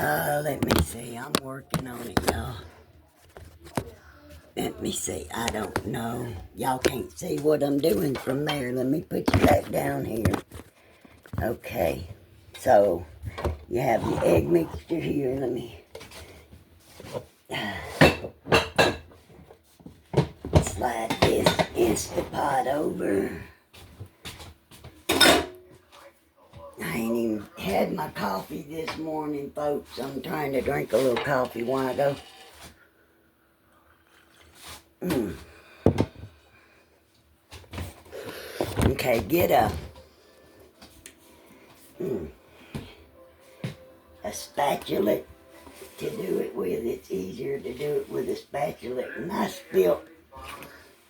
Let me see. I'm working on it, y'all. Let me see. I don't know. Y'all can't see what I'm doing from there. Let me put you back down here. Okay. So, you have the egg mixture here. Let me slide this Instapot over. I ain't even had my coffee this morning, folks. I'm trying to drink a little coffee while I go. Okay, get a spatula to do it with. It's easier to do it with a spatula. And I spilled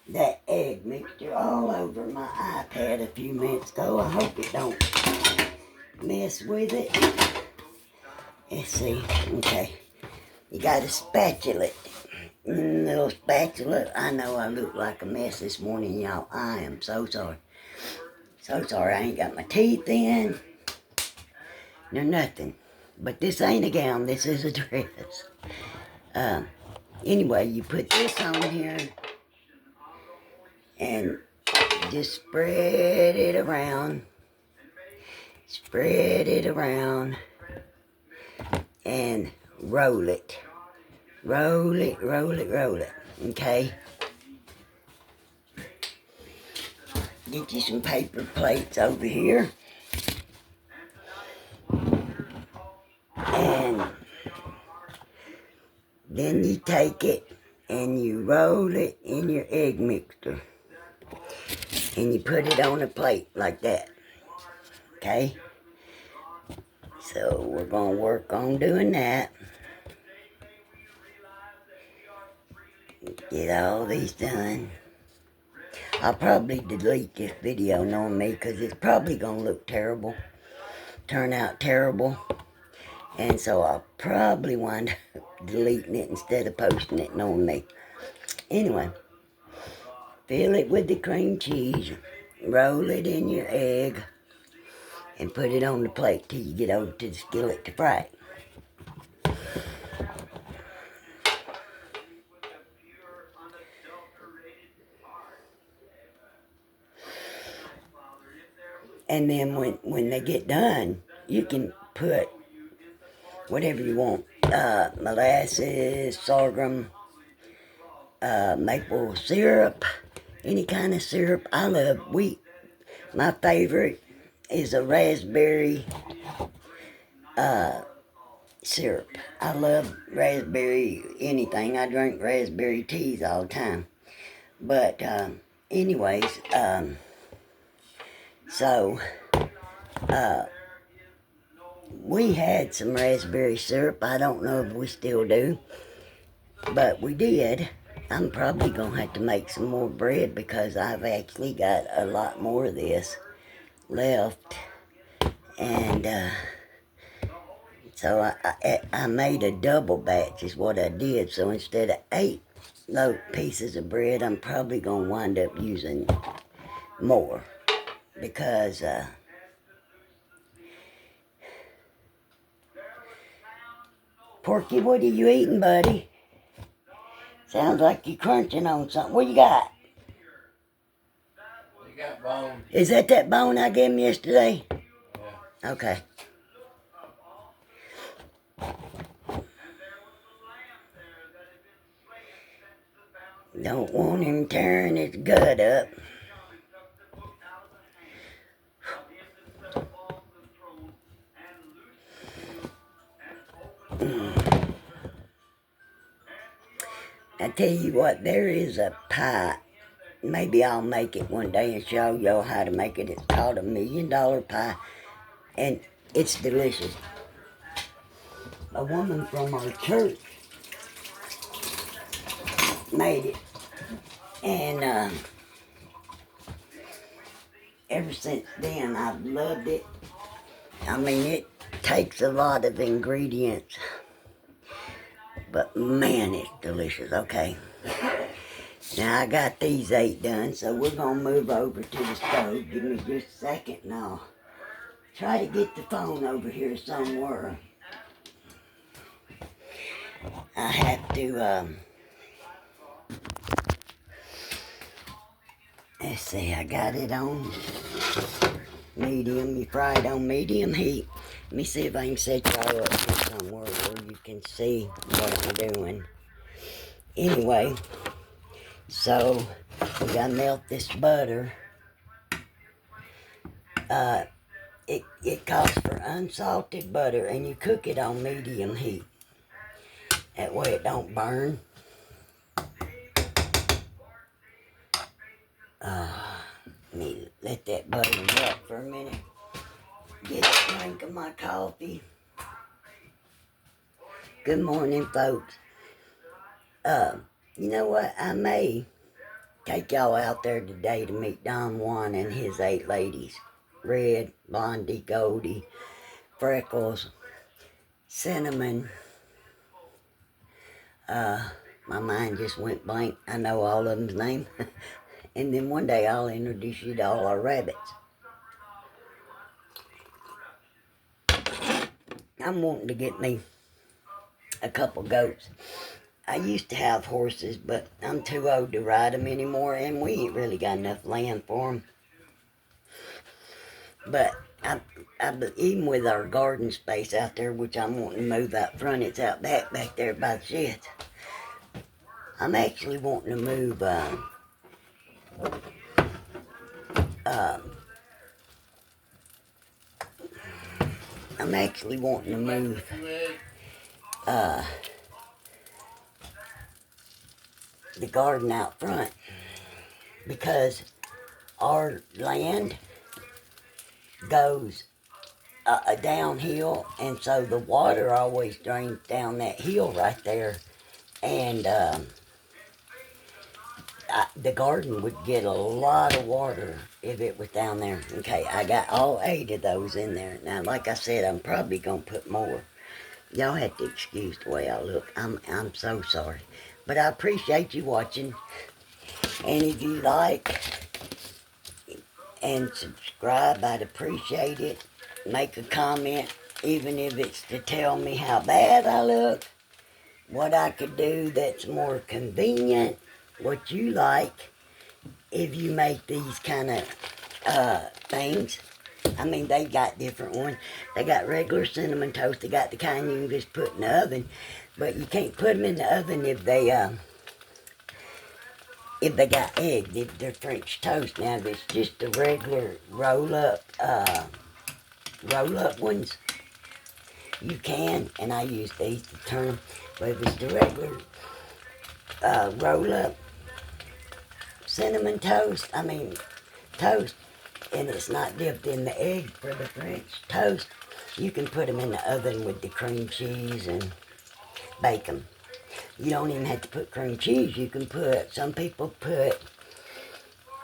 that egg mixture all over my iPad a few minutes ago. I hope it don't mess with it. Let's see. Okay. You got to spatula it. Little spatula. I know I look like a mess this morning, y'all. I am so sorry. So sorry. I ain't got my teeth in. No nothing. But this ain't a gown. This is a dress. Anyway, you put this on here and just spread it around. Spread it around and roll it. Roll it, roll it, roll it. Okay? Get you some paper plates over here. And then you take it and you roll it in your egg mixture. And you put it on a plate like that. Okay? So we're going to work on doing that. Get all these done. I'll probably delete this video knowing me because it's probably going to look terrible. Turn out terrible. And so I'll probably wind up deleting it instead of posting it knowing me. Anyway, fill it with the cream cheese. Roll it in your egg. And put it on the plate till you get over to the skillet to fry it. And then when they get done, you can put whatever you want. Molasses, sorghum, maple syrup, any kind of syrup. I love wheat. My favorite is a raspberry syrup. I love raspberry anything. I drink raspberry teas all the time. But anyways, so we had some raspberry syrup. I don't know if we still do, but we did. I'm probably going to have to make some more bread because I've actually got a lot more of this left. And so I made a double batch is what I did. So instead of 8 pieces of bread, I'm probably going to wind up using more because Porky, what are you eating, buddy? Sounds like you're crunching on something. What you got? You got bone. Is that bone I gave him yesterday? Yeah. Okay. Don't want him tearing his gut up. I tell you what, there is a pie. Maybe I'll make it one day and show y'all how to make it. It's called a $1 million pie, and it's delicious. A woman from our church made it, and ever since then I've loved it. I mean, it takes a lot of ingredients, but man, it's delicious. Okay. Now I got these 8 done, so we're gonna move over to the stove. Give me just a second and I'll try to get the phone over here somewhere. I have to, let's see, I got it on medium. You fry it on medium heat. Let me see if I can set y'all up here somewhere where you can see what I'm doing. Anyway, so we gotta melt this butter. It calls for unsalted butter, and you cook it on medium heat. That way it don't burn. Let me let that butter melt for a minute. Get a drink of my coffee. Good morning, folks. You know what? I may take y'all out there today to meet Don Juan and his 8 ladies. Red, Blondie, Goldie, Freckles, Cinnamon. My mind just went blank. I know all of them's name. And then one day I'll introduce you to all our rabbits. I'm wanting to get me a couple goats. I used to have horses, but I'm too old to ride them anymore, and we ain't really got enough land for them. But even with our garden space out there, which I'm wanting to move out front, it's out back there by the sheds. I'm actually wanting to move, the garden out front, because our land goes downhill, and so the water always drains down that hill right there, and the garden would get a lot of water if it was down there. Okay, I got all 8 of those in there. Now, like I said, I'm probably gonna put more. Y'all have to excuse the way I look. I'm so sorry, but I appreciate you watching. And if you like and subscribe, I'd appreciate it. Make a comment, even if it's to tell me how bad I look, what I could do that's more convenient, what you like, if you make these kind of things. I mean, they got different ones. They got regular cinnamon toast. They got the kind you can just put in the oven, but you can't put them in the oven if they got eggs, if they're French toast. Now, if it's just the regular roll-up ones, you can, and I use these to turn them. But if it's the regular roll-up cinnamon toast, and it's not dipped in the egg for the French toast, you can put them in the oven with the cream cheese and bake them. You don't even have to put cream cheese. You can put, some people put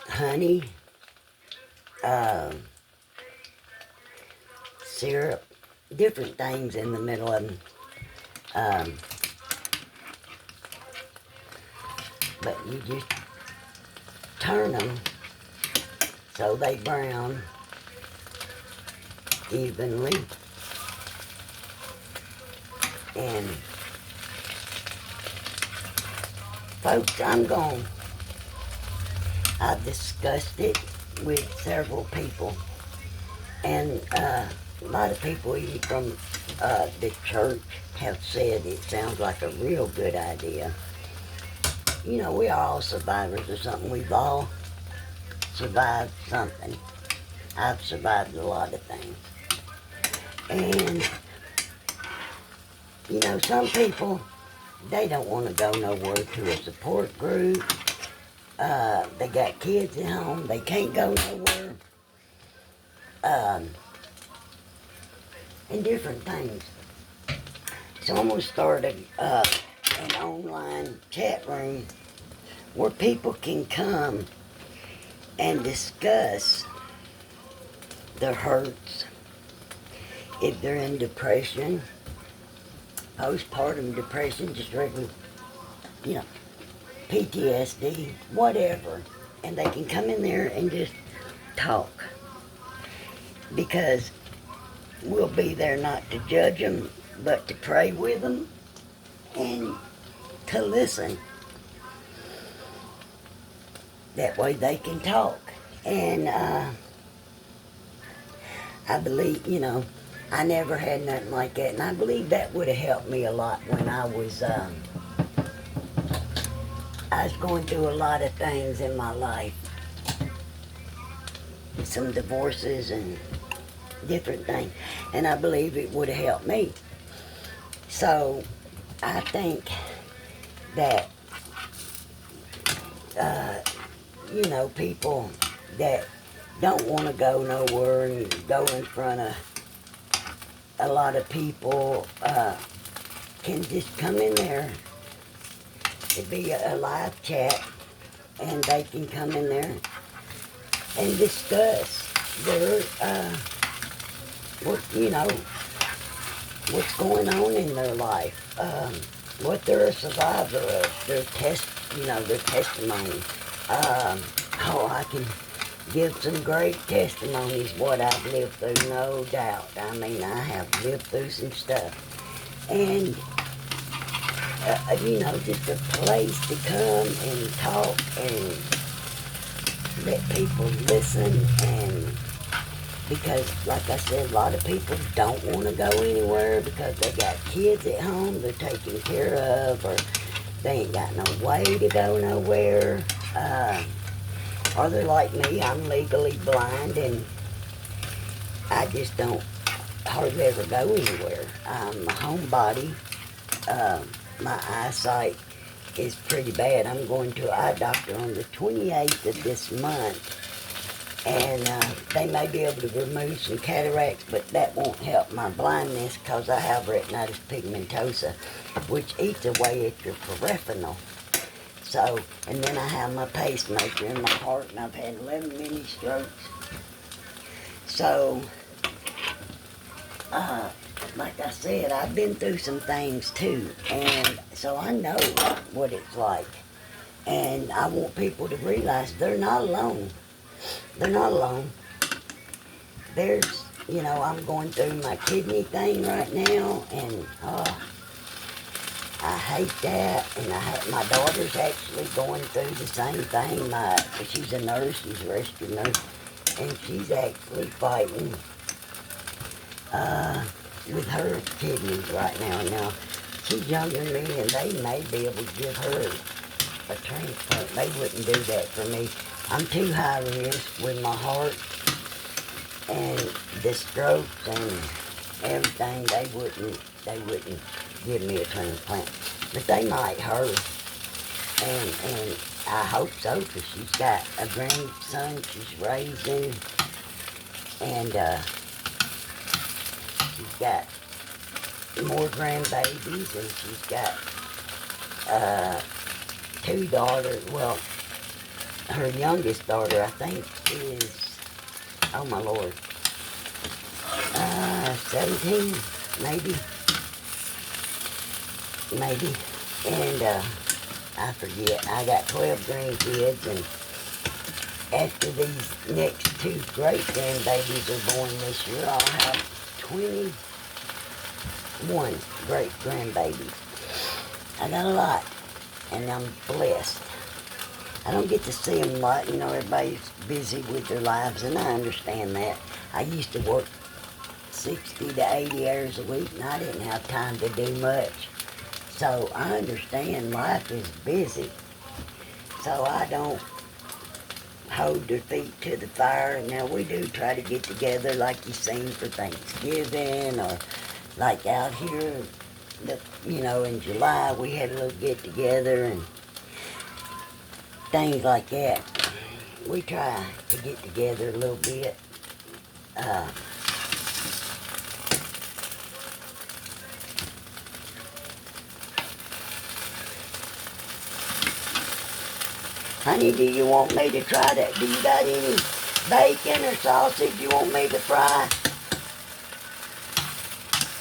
honey, syrup, different things in the middle of them. But you just turn them so they brown evenly. And folks, I've discussed it with several people, and a lot of people even from the church have said it sounds like a real good idea. You know, we are all survivors of something. We've all survived something. I've survived a lot of things. And, you know, some people, they don't want to go nowhere to a support group. They got kids at home. They can't go nowhere. And different things. So I'm going to start an online chat room where people can come and discuss their hurts, if they're in depression, postpartum depression, just regular, you know, PTSD, whatever. And they can come in there and just talk. Because we'll be there not to judge them, but to pray with them and to listen. That way they can talk. And I believe, I never had nothing like that. And I believe that would have helped me a lot when I was going through a lot of things in my life. Some divorces and different things. And I believe it would have helped me. So I think that, people that don't want to go nowhere and go in front of a lot of people can just come in there. It'd be a live chat, and they can come in there and discuss their, what's going on in their life, what they're a survivor of, their testimony. I can give some great testimonies what I've lived through, no doubt. I mean, I have lived through some stuff. And, just a place to come and talk and let people listen. And because, like I said, a lot of people don't want to go anywhere because they got kids at home they're taking care of, or they ain't got no way to go nowhere. Or they're like me, I'm legally blind and I just don't hardly ever go anywhere. I'm a homebody. My eyesight is pretty bad. I'm going to an eye doctor on the 28th of this month, and they may be able to remove some cataracts, but that won't help my blindness because I have retinitis pigmentosa, which eats away at your peripheral. So, and then I have my pacemaker in my heart, and I've had 11 mini strokes. So, like I said, I've been through some things too, and so I know what it's like. And I want people to realize they're not alone. They're not alone. There's, I'm going through my kidney thing right now, and I hate that. And my daughter's actually going through the same thing. She's a nurse, she's a rescue nurse, and she's actually fighting with her kidneys right now. Now, she's younger than me, and they may be able to give her a transplant. They wouldn't do that for me. I'm too high risk with my heart and the strokes and everything. They wouldn't give me a transplant, but they might her. And I hope so, because she's got a grandson she's raising, and she's got more grandbabies, and she's got 2 daughters. Well, her youngest daughter, I think, is, oh my Lord, 17, maybe. And I forget. I got 12 grandkids, and after these next 2 great grandbabies are born this year, I'll have 21 great grandbabies. I got a lot, and I'm blessed. I don't get to see them a lot. Everybody's busy with their lives, and I understand that. I used to work 60 to 80 hours a week, and I didn't have time to do much. So I understand life is busy. So I don't hold their feet to the fire. Now, we do try to get together like you seen for Thanksgiving, or like out here, in July we had a little get together and things like that. We try to get together a little bit. Honey, do you want me to try that? Do you got any bacon or sausage you want me to fry?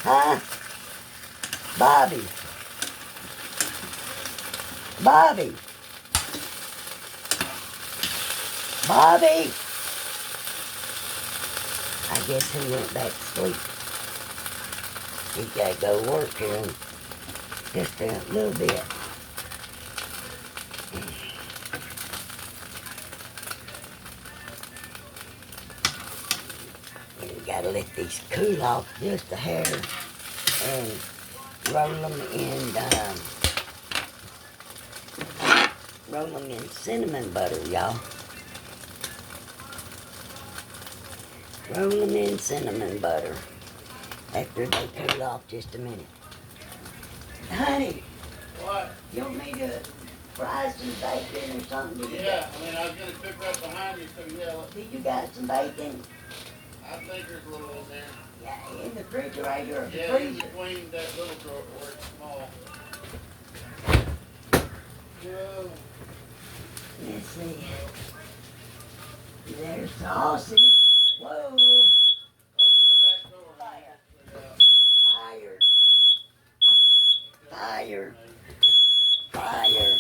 Huh? Bobby. Bobby. Bobby. I guess he went back to sleep. He gotta go work here in just a little bit. You gotta let these cool off just a hair and roll them in cinnamon butter, y'all. Roll them in cinnamon butter after they cool off just a minute. Honey, What? you want me to fry some bacon or something? Yeah, I mean, I was gonna cook right behind you, so yeah, Do you got some bacon? I think there's a little in there. Yeah, in the refrigerator or the Yeah, in freezer? between that little drawer where it's small. Whoa. Let's see. There's sausage. Whoa. Open the back door. Fire. Fire. Fire. Fire.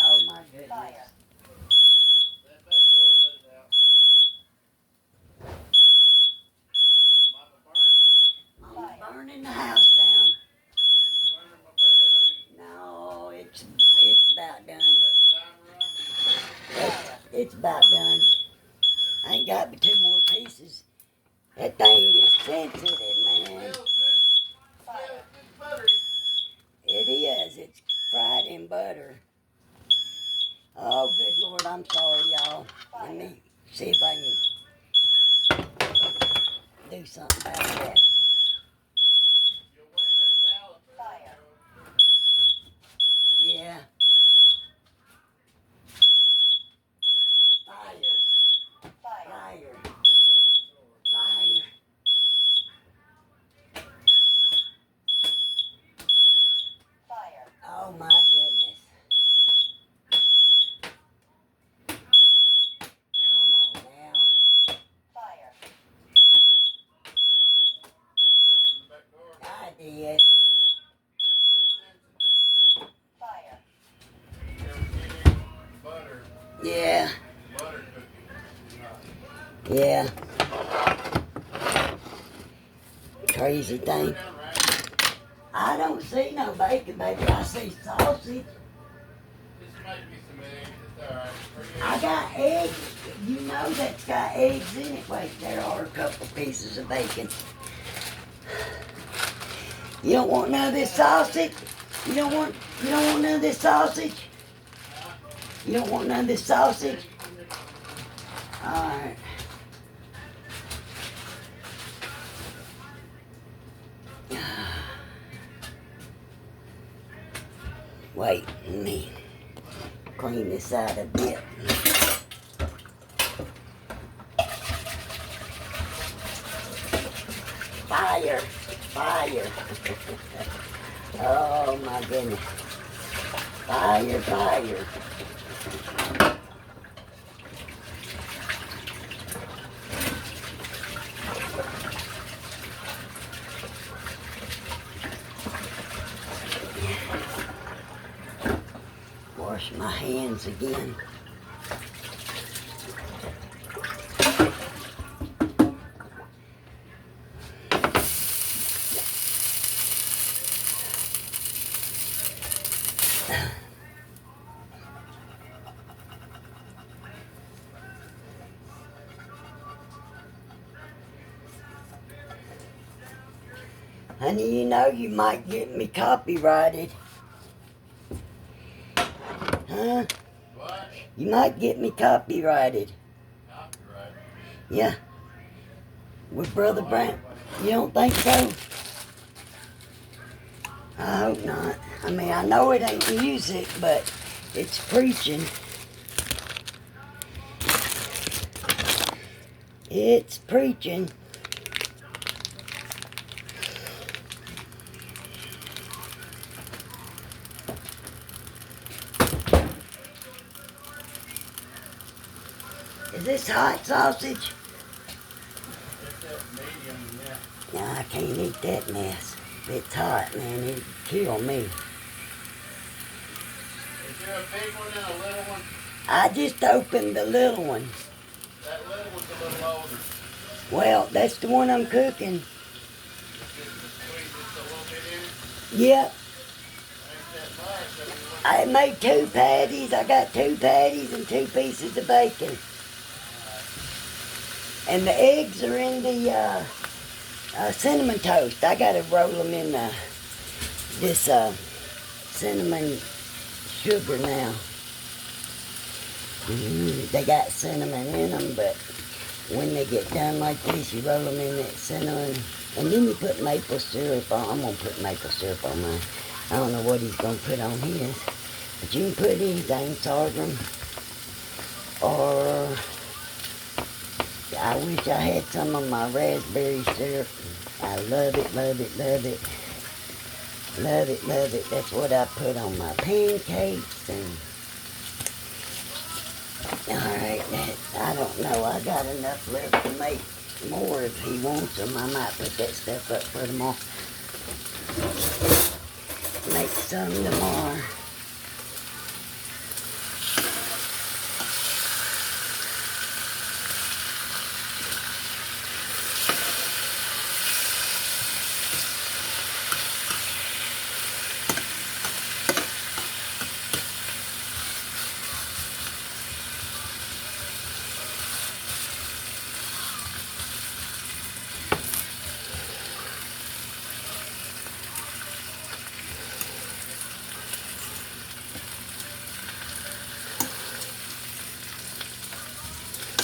Oh my goodness. Fire. That back door let it out. Am I burning? I'm burning the house down. You burning my bread, are you? No, it's about done. Got the timer on? It's about done. I ain't got but 2 more pieces. That thing is sensitive, man. Smells good. Smells good buttery. It is. It's fried in butter. Oh, good Lord, I'm sorry, y'all. Let me see if I can do something about that. You'll wave that towel up there. Fire. Yeah. Fire. Fire. Fire. Fire. Fire. Oh, my goodness. Come on now. Fire. Open the back door. I did. It's sensitive. Fire. You ever seen any butter? Yeah. Butter cooking. Yeah. Crazy thing. Down, right? I don't see no bacon, baby. I see sausage. Just make me some eggs. It's alright. I got eggs. You know that's got eggs in it. Wait, there are a couple pieces of bacon. You don't want none of this sausage? You don't want none of this sausage? You don't want none of this sausage? Alright. Wait, let me clean this out a bit. Fire! Fire! Oh my goodness. Fire, fire. Wash my hands again. Honey, you know you might get me copyrighted. Huh? What? You might get me copyrighted. Copyright. Yeah. With Brother Brown. You don't think so? I hope not. I mean, I know it ain't music, but it's preaching. It's preaching. Is this hot sausage? It's that medium, yeah. No, I can't eat that mess. It's hot, man. It'd kill me. Is there a big one and a little one? I just opened the little one. That little one's a little older. Well, that's the one I'm cooking. Just squeeze just a little bit in it. Yep. Ain't that much. I made 2 patties. I got 2 patties and 2 pieces of bacon. And the eggs are in the cinnamon toast. I gotta roll them in this cinnamon sugar now. They got cinnamon in them, but when they get done like this, you roll them in that cinnamon, and then you put maple syrup on. I'm gonna put maple syrup on mine. I don't know what he's gonna put on his, but you can put anything, sorghum, or I wish I had some of my raspberry syrup. I love it, love it, love it. Love it, love it. That's what I put on my pancakes. And alright, I don't know. I got enough left to make more if he wants them. I might put that stuff up for tomorrow. Make some tomorrow.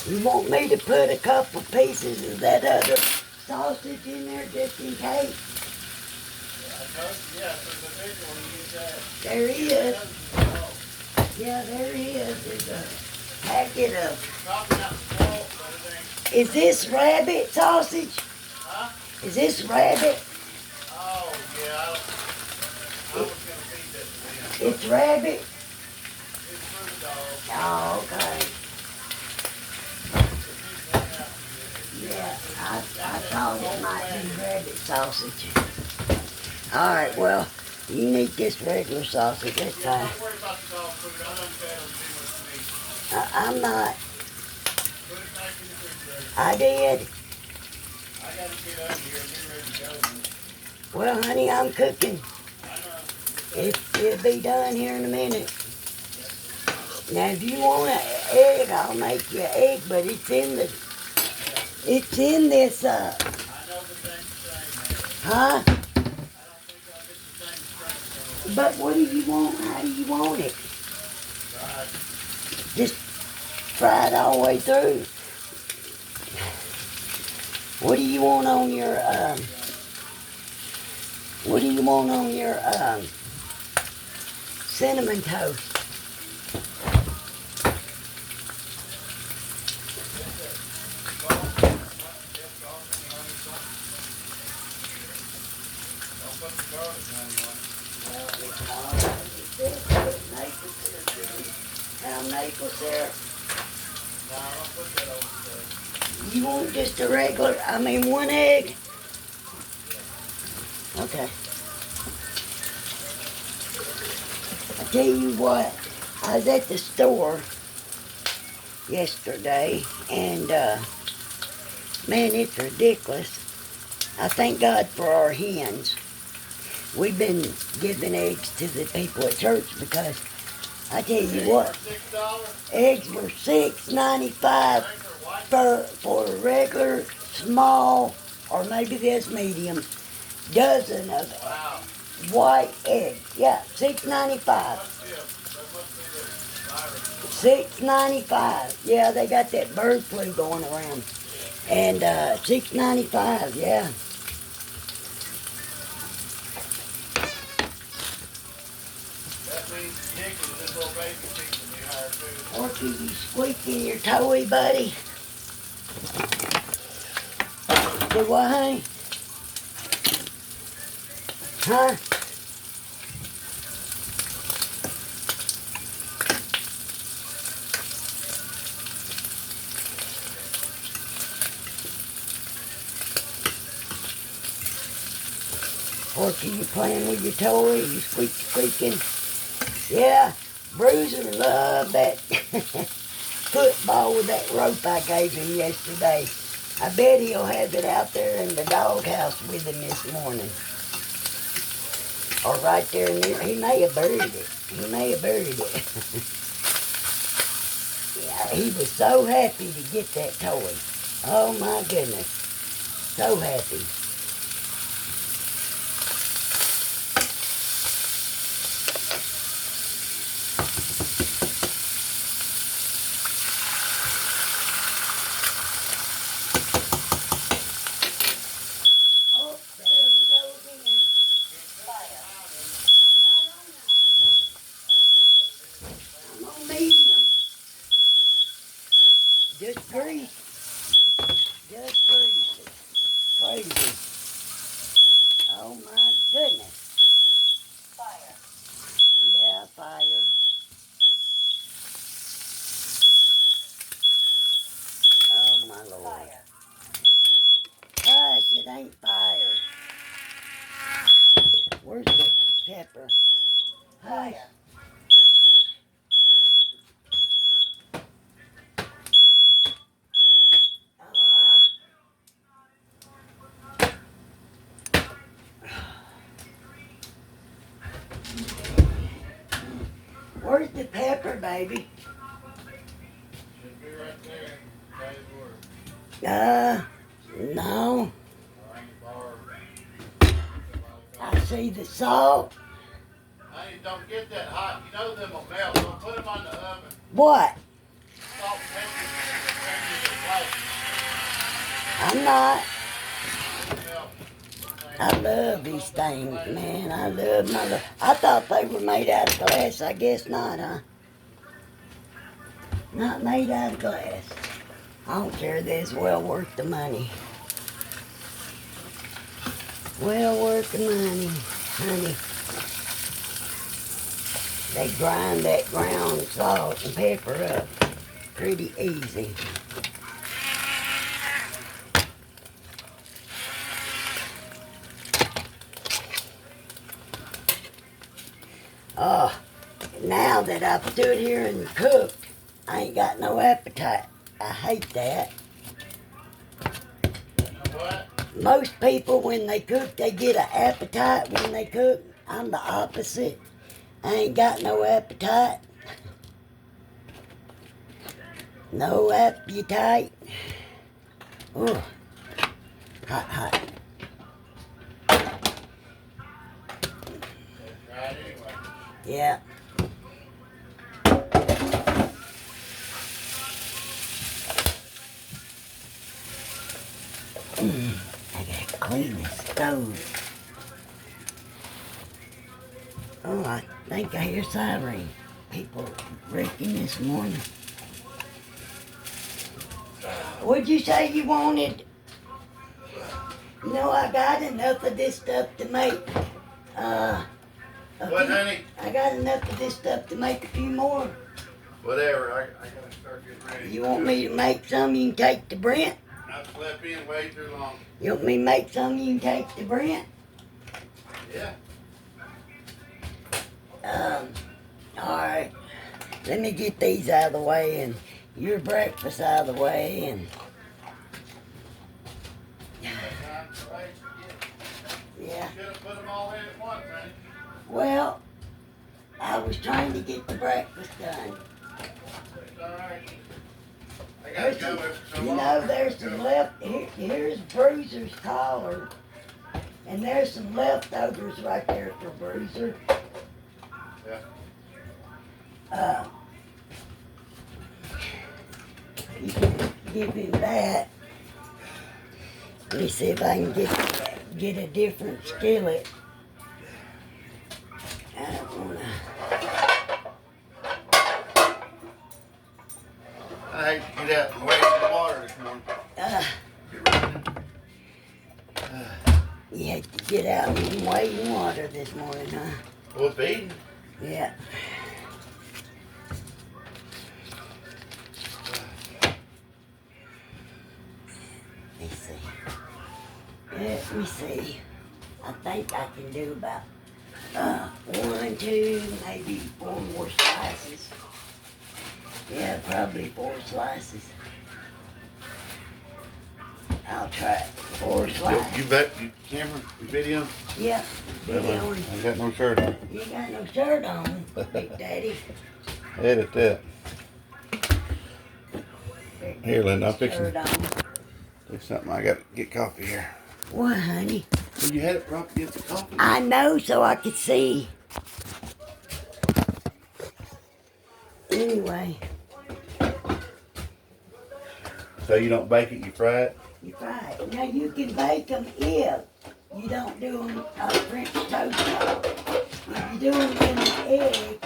You want me to put a couple pieces of that other sausage in there just in case? There he is. Yeah, there he is. There's a packet of... Is this rabbit sausage? Huh? Is this rabbit? Oh, yeah. I was going to feed that to them. It's rabbit? It's for the dog. Oh, okay. Yeah, I thought it might be rabbit sausage. Alright, well, you need this regular sausage, that's fine. Don't worry about the dog food. I don't fed them too much meat. I'm not. Put it back in the refrigerator. I did. I got to get up here and get ready to go. Well, honey, I'm cooking. I know. It'll be done here in a minute. Now, if you want an egg, I'll make you an egg, but it's in this, I know the thing's the same, man. huh? I don't think I'll get the same strength from it. But what do you want? How do you want it? Right. Just fry it all the way through. What do you want on your, cinnamon toast? Don't put the garlic on one. Well, it's maple syrup. Maple syrup. No, I don't put that on the steak. You want just a regular, one egg? Okay. I tell you what, I was at the store yesterday, and man, it's ridiculous. I thank God for our hens. We've been giving eggs to the people at church because I tell you what, $6? eggs were $6.95 for a regular, small, or maybe this medium dozen of Wow. white eggs. Yeah, $6.95. That must be the virus. $6.95. Yeah, they got that bird flu going around. And $6.95, yeah. That means chicken, this little baby chicken you hired too. Porky, you squeaking your toey, buddy? Do what, honey? Huh? Porky, you playing with your toy? You squeaking? Yeah, Bruiser loved that football with that rope I gave him yesterday. I bet he'll have it out there in the doghouse with him this morning. Or right there near, he may have buried it. He may have buried it. Yeah, he was so happy to get that toy. Oh my goodness. So happy. Oh, there we go again. Fire. I'm on medium. Just grease. Just grease. Crazy. Oh my goodness. Fire. Yeah, fire. Oh my lord. Fire. Hush, it ain't fire. Where's the pepper? Hush. Fire. Where's the pepper, baby? Should be right there. Guys, word. No. I ain't borrowed. I see the salt. Honey, don't get that hot. You know them will melt. Don't put them on the oven. What? Salt and pepper changes I'm not. the melt. I love these things, man. I love my. I thought they were made out of glass. I guess not, huh? Not made out of glass. I don't care. They's well worth the money. Well worth the money, honey. They grind that ground salt and pepper up pretty easy. Oh, now that I've stood here and cooked, I ain't got no appetite. I hate that. What? Most people, when they cook, they get an appetite when they cook. I'm the opposite. I ain't got no appetite. No appetite. Ooh, hot, hot. Right anyway. Yeah. I gotta clean this stove. Oh, I think I hear siren. People wrecking this morning. What'd you say you wanted? You know, I got enough of this stuff to make, What, honey? I got enough of this stuff to make a few more. Whatever. I gotta start getting ready. You want me to make some you can take to Brent? I've slept in way too long. You want me to make some you can take to Brent? Yeah. Alright. Let me get these out of the way and your breakfast out of the way and yeah. Should have put them all in at once, honey. Well, I was trying to get the breakfast done. It's all right. I gotta There's go some, if so you long. know, there's some left. Here's Bruiser's collar, and there's some leftovers right there for Bruiser. Yeah. You can give him that. Let me see if I can get a different skillet. I don't wanna. I hate to get out and waste the water this morning. You had to get out and wade in water this morning, huh? Well, it's eating. Yeah. Let me see. I think I can do about 1, 2, maybe 4 more slices. Yeah, probably 4 slices. I'll try it. Or slide. You bet. You camera, you video. Yeah. Well, Videoing. I got no shirt on. You ain't got no shirt on, Big Daddy. Edit that. Here, Linda, I'll fix Shirt it. on. Fix something. I got to get coffee here. What, honey? Well, you had it propped against the coffee. I know, so I could see. Anyway, So you don't bake it, you fry it? you fry it. Now you can bake them if you don't do them French toast style. If you do them in the egg,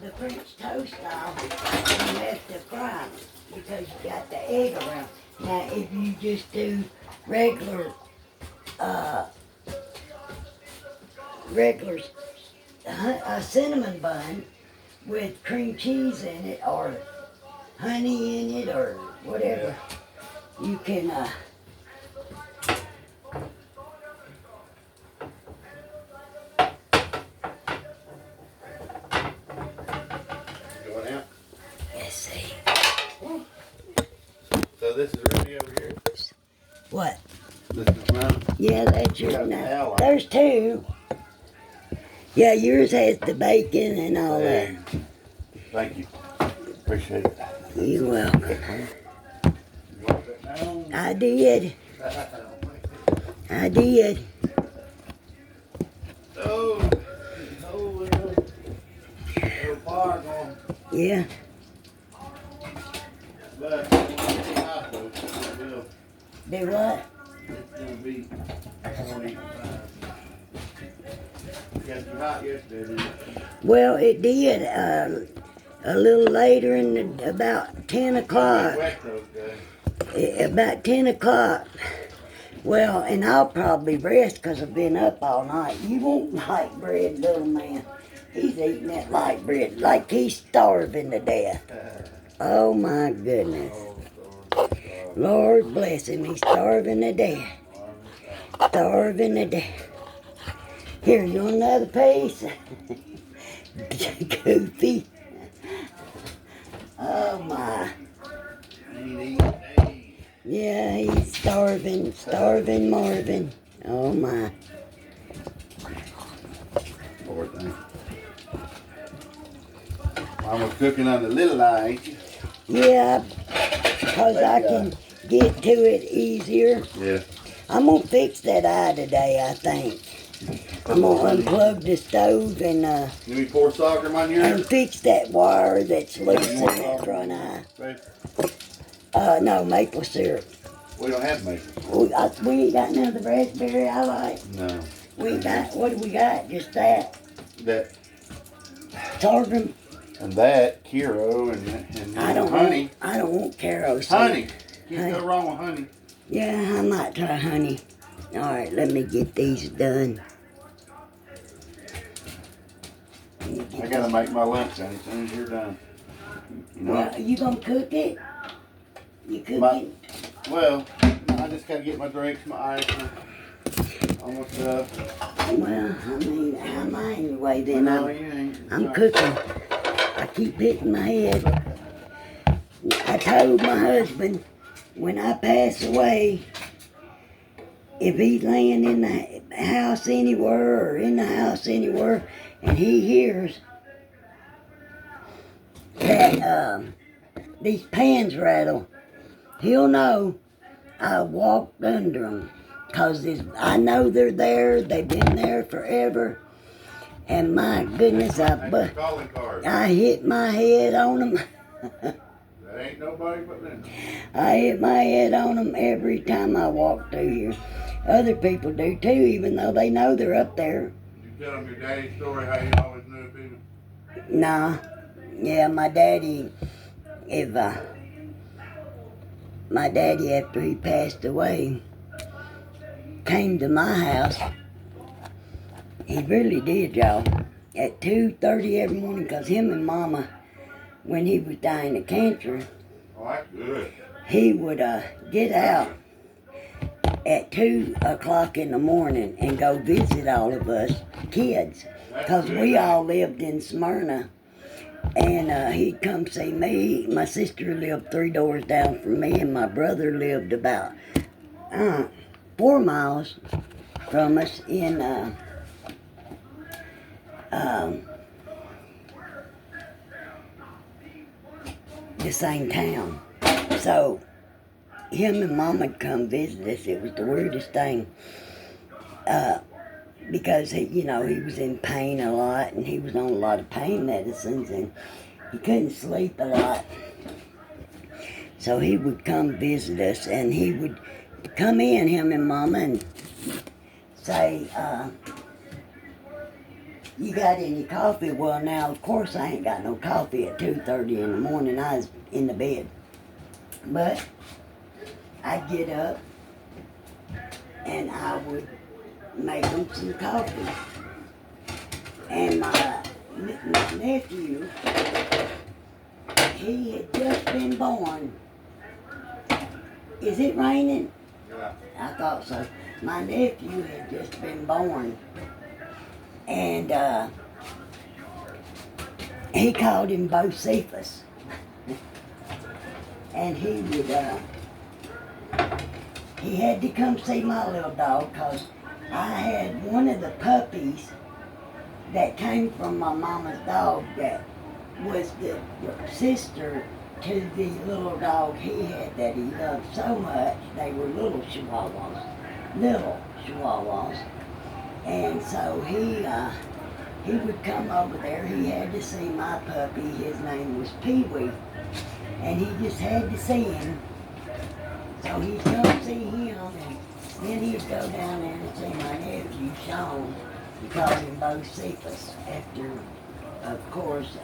the French toast style, you have to fry them because you got the egg around. Now if you just do regular a cinnamon bun with cream cheese in it or honey in it or whatever, you can Going out. let's see. So this is Rudy over here. What? This is mine. Yeah, that's You yours got the now. towel. There's two. Yeah, yours has the bacon and all that. Hey, thank you. Appreciate it. You're welcome. You want that down? I did. I did. Oh, little fire going. Yeah. But Do what? it's gonna be 45. Got too hot yesterday, didn't it? Well, it did a little later in about 10 o'clock. Wet those guys. About 10 o'clock. Well, and I'll probably rest because I've been up all night. You won't like bread, little man. He's eating that light bread like he's starving to death. Oh my goodness. Lord bless him, he's starving to death. Starving to death. Here, you want another piece? Goofy. Oh my. Yeah, he's starving Marvin. Oh my. Poor thing. Mama's cooking on the little eye, ain't you? Yeah, because I can get to it easier. Yeah. I'm gonna fix that eye today, I think. I'm gonna unplug the stove and You need pour soccer on yours? and fix that wire that's loose in that front eye. Babe, No, maple syrup. we don't have maple. We ain't got none of the raspberry I like. No. We ain't got, what do we got? Just that. That Sorghum. and that, Kiro and I don't honey. I don't want Caro seed. Honey. Can't go wrong with honey. Yeah, I might try honey. All right, let me get these done. I gotta make my lunch as soon as you're done. You know? Well, you gonna cook it? You cooking? Well, I just gotta get my drinks, my ice, all my stuff. Well, I mean, I'm anyway then. No, you ain't. I'm cooking. I keep hitting my head. I told my husband, when I pass away, if he's laying in the house anywhere or in the house anywhere, and he hears that these pans rattle, he'll know I walked under them. Because I know they're there, they've been there forever. And my goodness, Calling card. I hit my head on them. That ain't nobody but them. I hit my head on them every time I walk through here. Other people do too, even though they know they're up there. You tell them your daddy's story, how you always knew people. Nah. Yeah, my daddy, my daddy after he passed away, came to my house. He really did, y'all. At 2:30 every morning, because him and Mama, when he was dying of cancer, Oh, that's good. he would get out at 2 o'clock in the morning and go visit all of us kids, because we all lived in Smyrna. And he'd come see me. My sister lived 3 doors down from me, and my brother lived about 4 miles from us in the same town. So him and Mama come visit us. It was the weirdest thing. Because he was in pain a lot, and he was on a lot of pain medicines, and he couldn't sleep a lot. So he would come visit us, and he would come in, him and Mama, and say, "You got any coffee?" Well, now of course I ain't got no coffee at 2:30 in the morning. I was in the bed, but I'd get up and I would make them some coffee. And my nephew, he had just been born. Is it raining? Yeah. I thought so. My nephew had just been born. And he called him Bocephus. And he would, he had to come see my little dog, because I had one of the puppies that came from my mama's dog that was the sister to the little dog he had that he loved so much. They were little chihuahuas. And so he would come over there. He had to see my puppy. His name was Pee-wee. And he just had to see him. So he'd come see him, and then he'd go down there and see my nephew, Sean. He called him Bocephus, after, of course,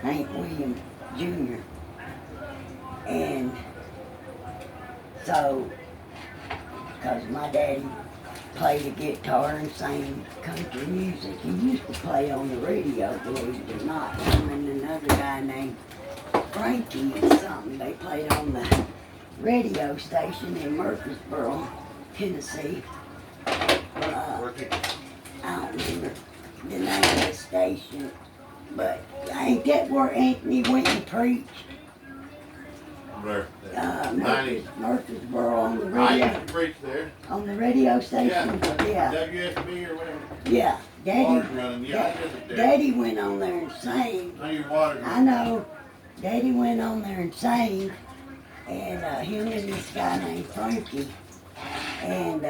Hank Williams Jr. And so, because my daddy played the guitar and sang country music, he used to play on the radio, believe it or not. Him and another guy named Frankie or something, they played on the radio station in Murfreesboro, Tennessee. I don't remember the name of the station, but ain't that where Anthony went and preached? Where? Murfreesboro on the I radio. used to preach there. On the radio station? Yeah. WSB or whatever. Yeah. Water's running. Yeah, I did it there. Daddy went on there and sang. Now your water's I know. Daddy went on there and sang, and him and this guy named Frankie, and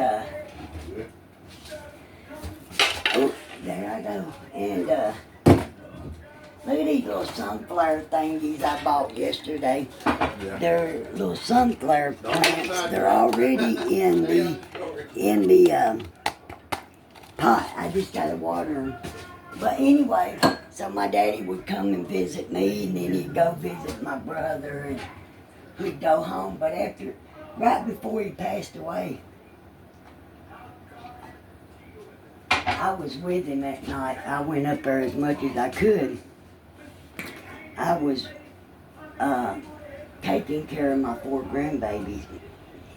oh, there I go. And look at these little sunflower thingies I bought yesterday. Yeah. They're little sunflower plants. They're already in the pot. I just gotta water them. But anyway, so my daddy would come and visit me, and then he'd go visit my brother, and he'd go home. But right before he passed away, I was with him that night. I went up there as much as I could. I was taking care of my 4 grandbabies,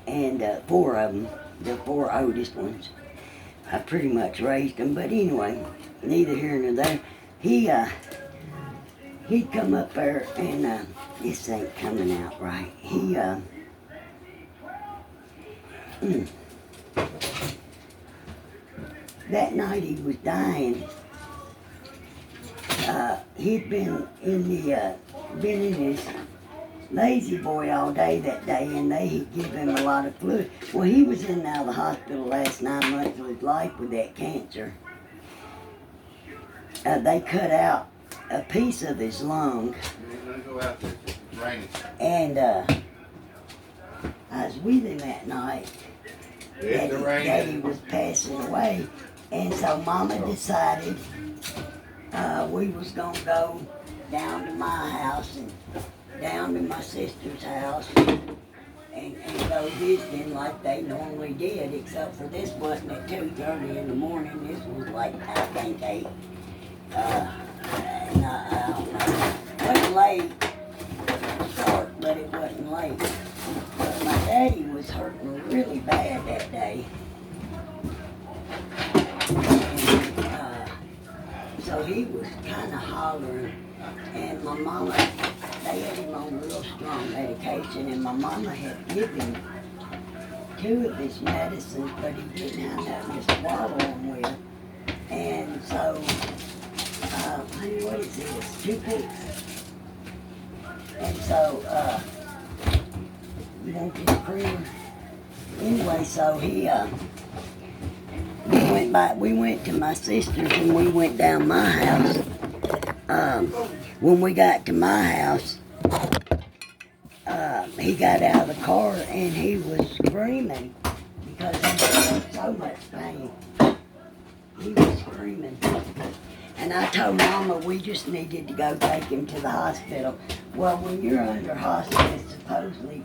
and 4 of them, the 4 oldest ones. I pretty much raised them, but anyway, neither here nor there. He'd come up there, and this ain't coming out right. That night he was dying. He'd been in his lazy boy all day that day, and they had given him a lot of fluid. Well, he was in and out of the hospital the last 9 months of his life with that cancer. They cut out a piece of his lung. Go out there. It's raining. And I was with him that night. It's raining. Daddy was passing away, and so Mama decided we was gonna go down to my house and down to my sister's house and go visiting like they normally did, except for this wasn't at 2:30 in the morning. This was like, I think 8. No, I don't know. It wasn't late. It was dark, but it wasn't late. But my daddy was hurting really bad that day. And, so he was kind of hollering, and my mama they had him on real strong medication, and my mama had given him 2 of his medicines, but he didn't have nothing to swallow them with. And so, honey, what is this? 2 picks. And so, you want this cream? Anyway, so we went to my sister's and we went down my house. When we got to my house, he got out of the car and he was screaming because he was in so much pain. He was screaming. And I told Mama we just needed to go take him to the hospital. Well, when you're under hospice, supposedly,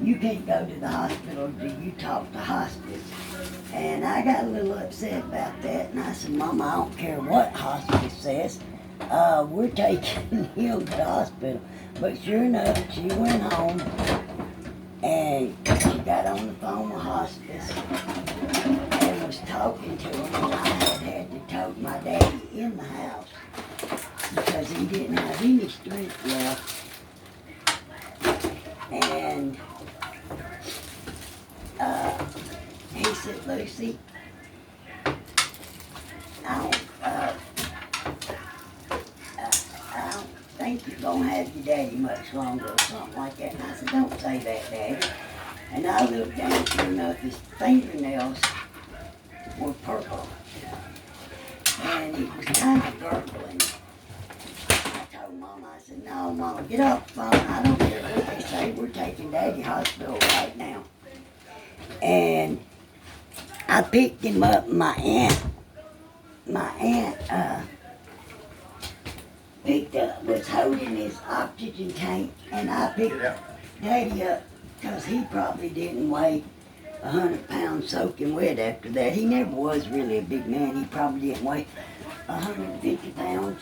you can't go to the hospital till you talk to hospice. And I got a little upset about that, and I said, Mama, I don't care what hospice says. We're taking him to the hospital. But sure enough, she went home, and she got on the phone with hospice and was talking to him, and I had to tote my daddy in the house because he didn't have any strength left. And he said, Lucy, I don't think you're going to have your daddy much longer or something like that. And I said, don't say that, Daddy. And I looked down, sure enough, his fingernails were purple. And he was kind of gurgling. I told Mama, I said, no, Mama, get off the phone. I don't care what they say. We're taking Daddy to the hospital right now. And I picked him up. My aunt was holding his oxygen tank, and I picked Daddy up because he probably didn't weigh 100 pounds soaking wet after that. He never was really a big man. He probably didn't weigh 150 pounds.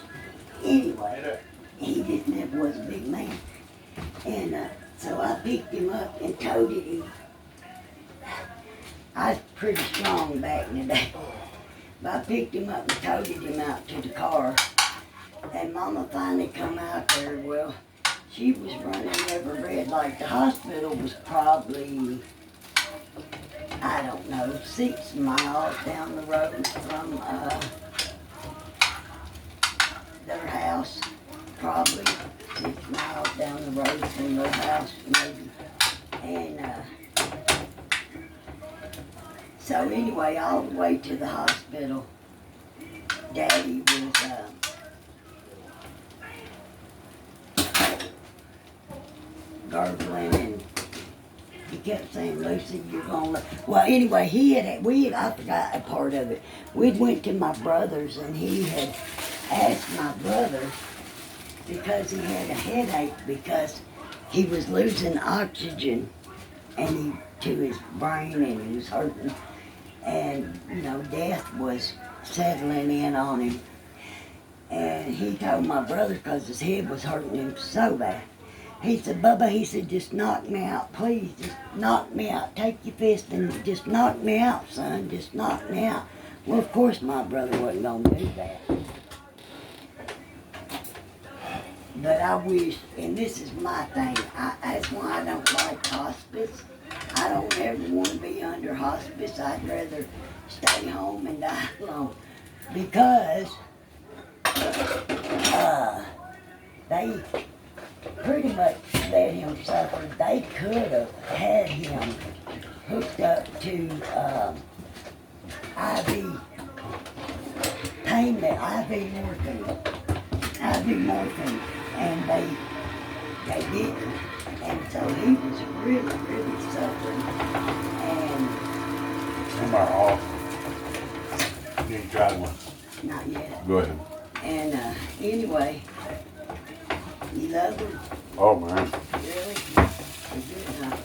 Anyway, he just never was a big man. And so I picked him up and toted him. I was pretty strong back in the day. But I picked him up and toted him out to the car. And Mama finally come out there. Well, she was running every red light. The hospital was probably, I don't know, 6 miles down the road from their house. Probably 6 miles down the road from their house, maybe. And so anyway, all the way to the hospital, Daddy was gurgling, and he kept saying, Lucy, you're gonna. Well, anyway, I forgot a part of it. We went to my brother's, and he had asked my brother because he had a headache because he was losing oxygen to his brain, and he was hurting, and death was settling in on him. And he told my brother, because his head was hurting him so bad, he said, Bubba, he said, just knock me out, please, just knock me out. Take your fist and just knock me out, son, just knock me out. Well, of course my brother wasn't going to do that. But I wish, and this is my thing, that's why I don't like hospice. I don't ever want to be under hospice. I'd rather stay home and die alone. Because they pretty much let him suffer. They could have had him hooked up to IV pain, IV morphine, and they didn't. And so he was really, really suffering. And Am I off? You ain't tried one. not yet. Go ahead. And anyway, you love him? Oh man. Really? Good, huh?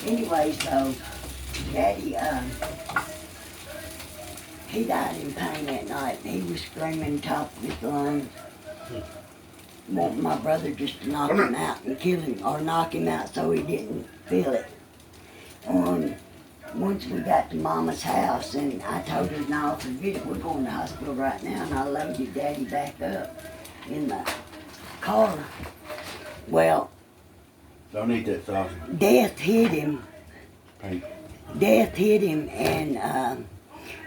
Anyway, so Daddy, he died in pain that night. He was screaming top of his lungs. Want my brother just to knock him out and kill him, or knock him out so he didn't feel it. Once we got to Mama's house, and I told her, no, forget it, we're going to the hospital right now, and I loaded Daddy back up in the car, Well, Don't eat that sausage. death hit him. Paint. Death hit him, and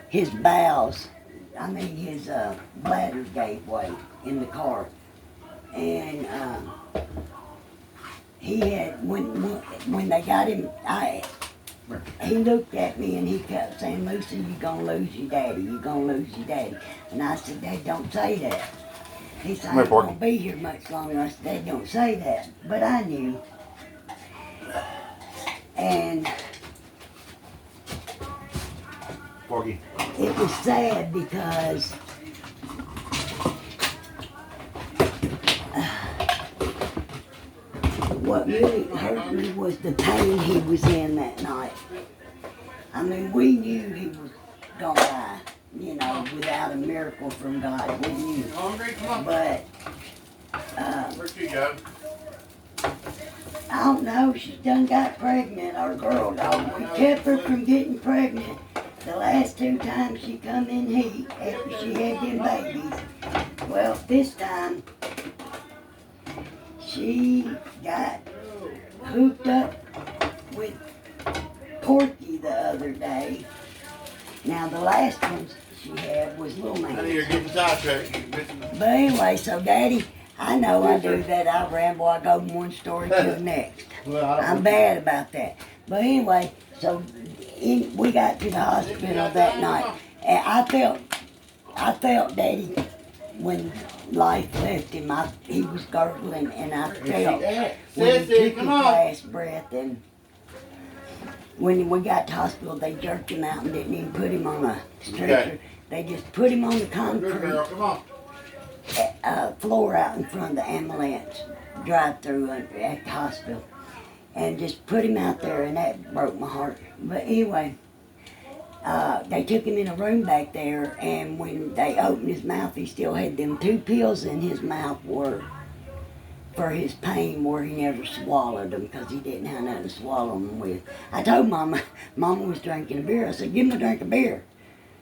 his bowels, his bladder gave way in the car. And he had, when they got him, he looked at me and he kept saying, Lucy, you're going to lose your daddy. You're going to lose your daddy. And I said, Dad, don't say that. He said, I ain't going to be here much longer. I said, Dad, don't say that. But I knew. And Porky. it was sad because what really hurt me was the pain he was in that night. We knew he was gonna die, without a miracle from God. We knew. Hungry? Come on. But Where'd she go? I don't know, she done got pregnant, our girl dog. We kept her from getting pregnant the last 2 times she come in heat after she had them babies. Well, this time she got hooked up with Porky the other day. Now the last one she had was Little Honey, Man. you're getting sidetracked. But anyway, so Daddy, I know I do that. I ramble, I go from one story to the next. Well, I don't I'm bad about that. But anyway, so we got to the hospital that night. And I felt Daddy, when life left him, he was gurgling, and I felt when he took his come on. last breath. And when we got to the hospital, they jerked him out and didn't even put him on a stretcher. Okay. They just put him on the Good concrete girl, come on. floor out in front of the ambulance drive-through at the hospital, and just put him out there, and that broke my heart. But anyway, they took him in a room back there, and when they opened his mouth, he still had them 2 pills in his mouth for his pain, where he never swallowed them because he didn't have nothing to swallow them with. I told Mama was drinking a beer. I said, give him a drink of beer.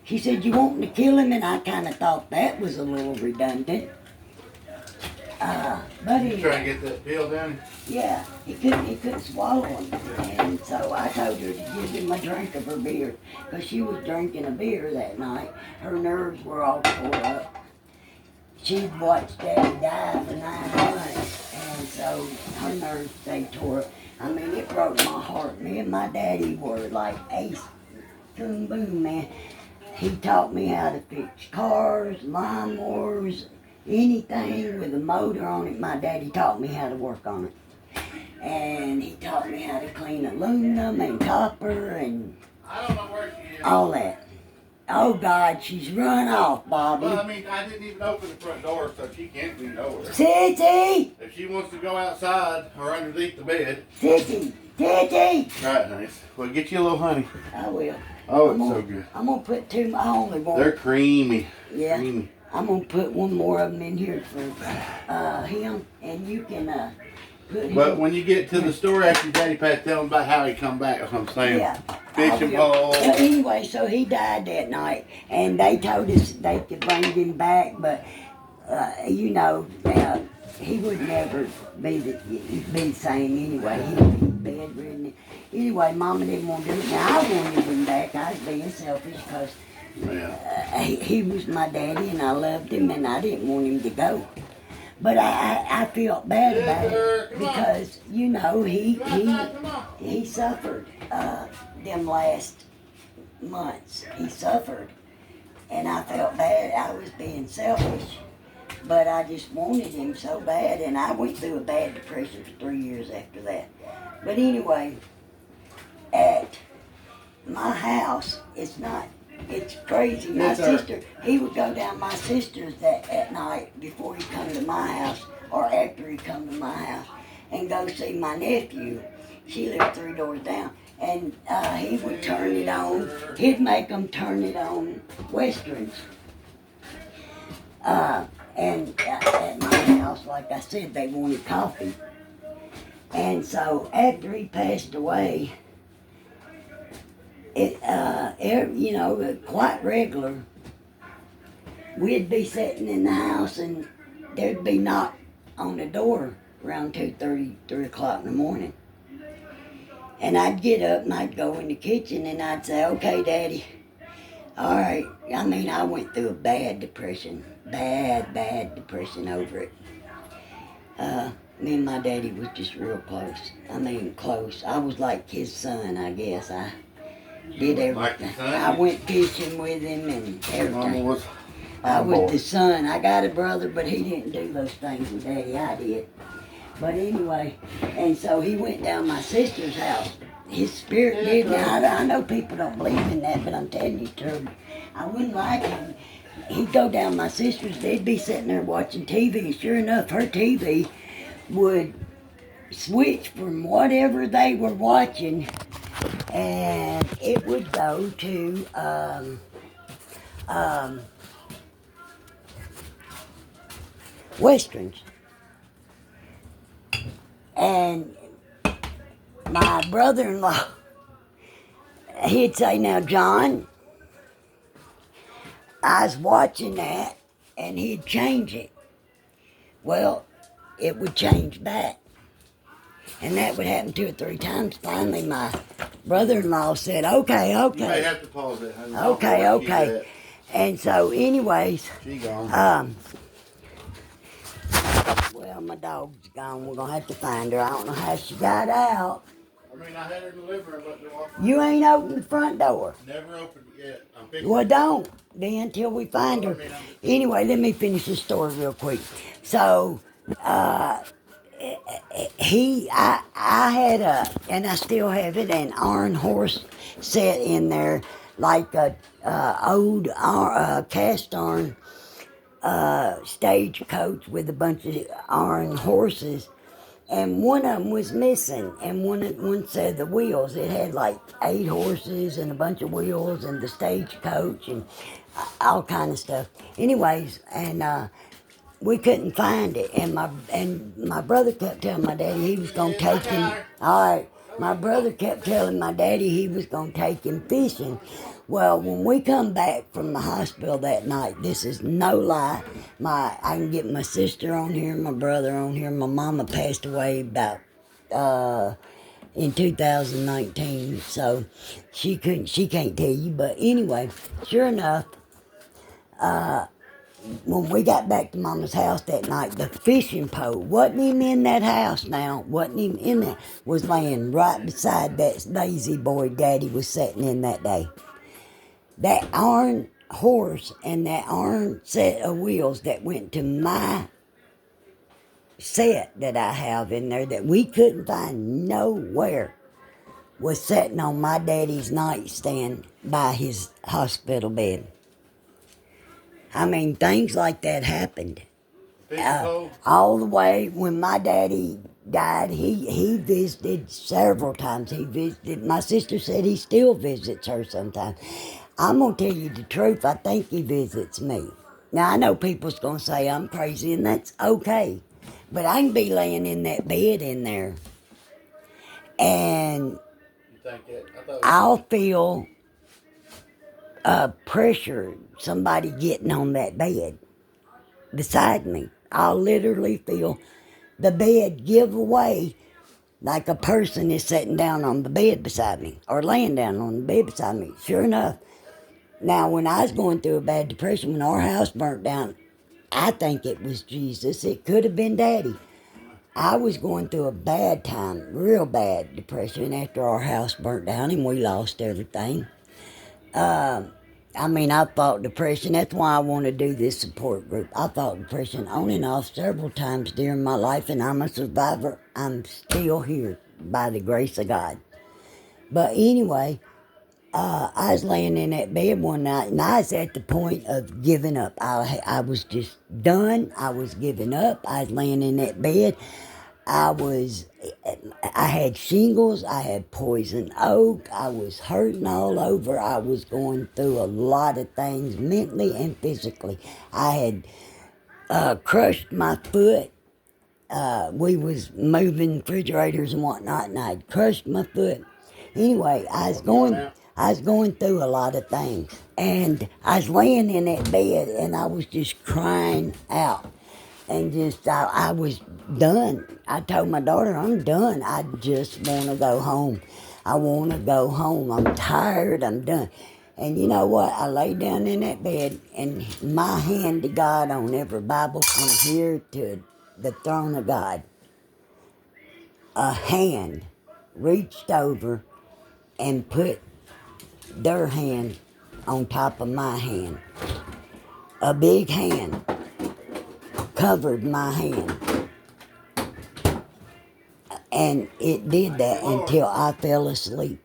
She said, you wanting to kill him? And I kind of thought that was a little redundant. But You trying to anyway, get that pill down? yeah, he couldn't swallow them. And so I told her to give him a drink of her beer, because she was drinking a beer that night. Her nerves were all tore up. She'd watched Daddy die for 9 months, and so her nerves, they tore up. It broke my heart. Me and my daddy were like ace, boom, boom, man. He taught me how to fix cars, lawnmowers, anything with a motor on it. My daddy taught me how to work on it. And he taught me how to clean aluminum and copper and I don't know where she is. all that. Oh God, she's run off, Bobby. Well, I didn't even open the front door, so she can't be nowhere. Titty! If she wants to go outside or underneath the bed. Titty! Titty! Right, honey. Well, get you a little honey. I will. Oh, I'm it's gonna, so good. I'm gonna put 2, I only want. They're creamy. Yeah. Creamy. I'm gonna put 1 more of them in here for him, and you can put him. But when you get to the store after your daddy passed, tell him about how he come back. That's what I'm saying. Yeah. Fishing I will. pole. Well, anyway, so he died that night, and they told us they could bring him back, but he would never be the same anyway. He'd be bedridden. Anyway, Mama didn't want to do it. Now I wanted him back. I was being selfish because Yeah. he was my daddy, and I loved him, and I didn't want him to go. But I felt bad about it because he suffered them last months. He suffered, and I felt bad. I was being selfish, but I just wanted him so bad, and I went through a bad depression for 3 years after that. But anyway, at my house, it's crazy. My Yes, sir. sister, he would go down my sister's at night before he come to my house or after he come to my house and go see my nephew. She lived 3 doors down. And he would turn it on. He'd make them turn it on Westerns. And at my house, like I said, they wanted coffee. And so after he passed away, quite regular, we'd be sitting in the house and there'd be knock on the door around 2:30, 3 o'clock in the morning. And I'd get up and I'd go in the kitchen and I'd say, okay, Daddy, all right. I mean, I went through a bad depression, bad depression over it. Me and my daddy was just real close. I mean, close. I was like his son, I guess. I did everything. I went fishing with him and Mama everything. was I on was board. the son. I got a brother, but he didn't do those things with Daddy. I did. But anyway, and so he went down my sister's house. His spirit did. Now, I know people don't believe in that, but I'm telling you the truth. I wouldn't like him. He'd go down my sister's. They'd be sitting there watching TV. And sure enough, her TV would switch from whatever they were watching, and it would go to westerns. And my brother-in-law, he'd say, now, John, I was watching that, and he'd change it. Well, it would change back. And that would happen 2 or 3 times. Finally, my brother-in-law said, okay. You may have to pause it. honey. Okay. And so, anyways, She gone. well, my dog's gone. We're going to have to find her. I don't know how she got out. I mean, I had her in the living room, but the walk You ain't opened the front door. never opened it yet. I'm fixing Well, it. don't then until we find her. Anyway, let me finish this story real quick. So, I had and I still have it, an iron horse set in there, like a old cast iron stagecoach with a bunch of iron horses. And one of them was missing, and one set of the wheels. It had like 8 horses and a bunch of wheels and the stagecoach and all kind of stuff. Anyways, and we couldn't find it, and my brother kept telling my daddy he was gonna take him. All right, my brother kept telling my daddy he was gonna take him fishing. Well, when we come back from the hospital that night, this is no lie. I can get my sister on here, my brother on here. My mama passed away about in 2019, so she can't tell you. But anyway, sure enough, when we got back to Mama's house that night, the fishing pole wasn't even in that house now, wasn't even in there, was laying right beside that lazy boy Daddy was sitting in that day. That iron horse and that iron set of wheels that went to my set that I have in there that we couldn't find nowhere was sitting on my daddy's nightstand by his hospital bed. I mean, things like that happened. Fixing pole. All the way when my daddy died, he visited several times. He visited. My sister said he still visits her sometimes. I'm gonna tell you the truth. I think he visits me. Now I know people's gonna say I'm crazy, and that's okay. But I can be laying in that bed in there, and You think that? I thought I'll feel pressure, somebody getting on that bed beside me. I'll literally feel the bed give away like a person is sitting down on the bed beside me or laying down on the bed beside me. Sure enough. Now, when I was going through a bad depression, when our house burnt down, I think it was Jesus. It could have been Daddy. I was going through a bad time, real bad depression after our house burnt down and we lost everything. I fought depression. That's why I want to do this support group. I fought depression on and off several times during my life, and I'm a survivor. I'm still here by the grace of God. But anyway, I was laying in that bed one night, and I was at the point of giving up. I was just done. I was giving up. I was laying in that bed. I had shingles, I had poison oak, I was hurting all over, I was going through a lot of things mentally and physically. I had crushed my foot. We was moving refrigerators and whatnot, and I'd crushed my foot. Anyway, I was going through a lot of things, and I was laying in that bed, and I was just crying out. and just I was done. I told my daughter, I'm done. I just want to go home. I want to go home. I'm tired. I'm done. And you know what? I lay down in that bed, and my hand to God on every Bible from here to the throne of God, a hand reached over and put their hand on top of my hand. A big hand covered my hand. And it did that until I fell asleep.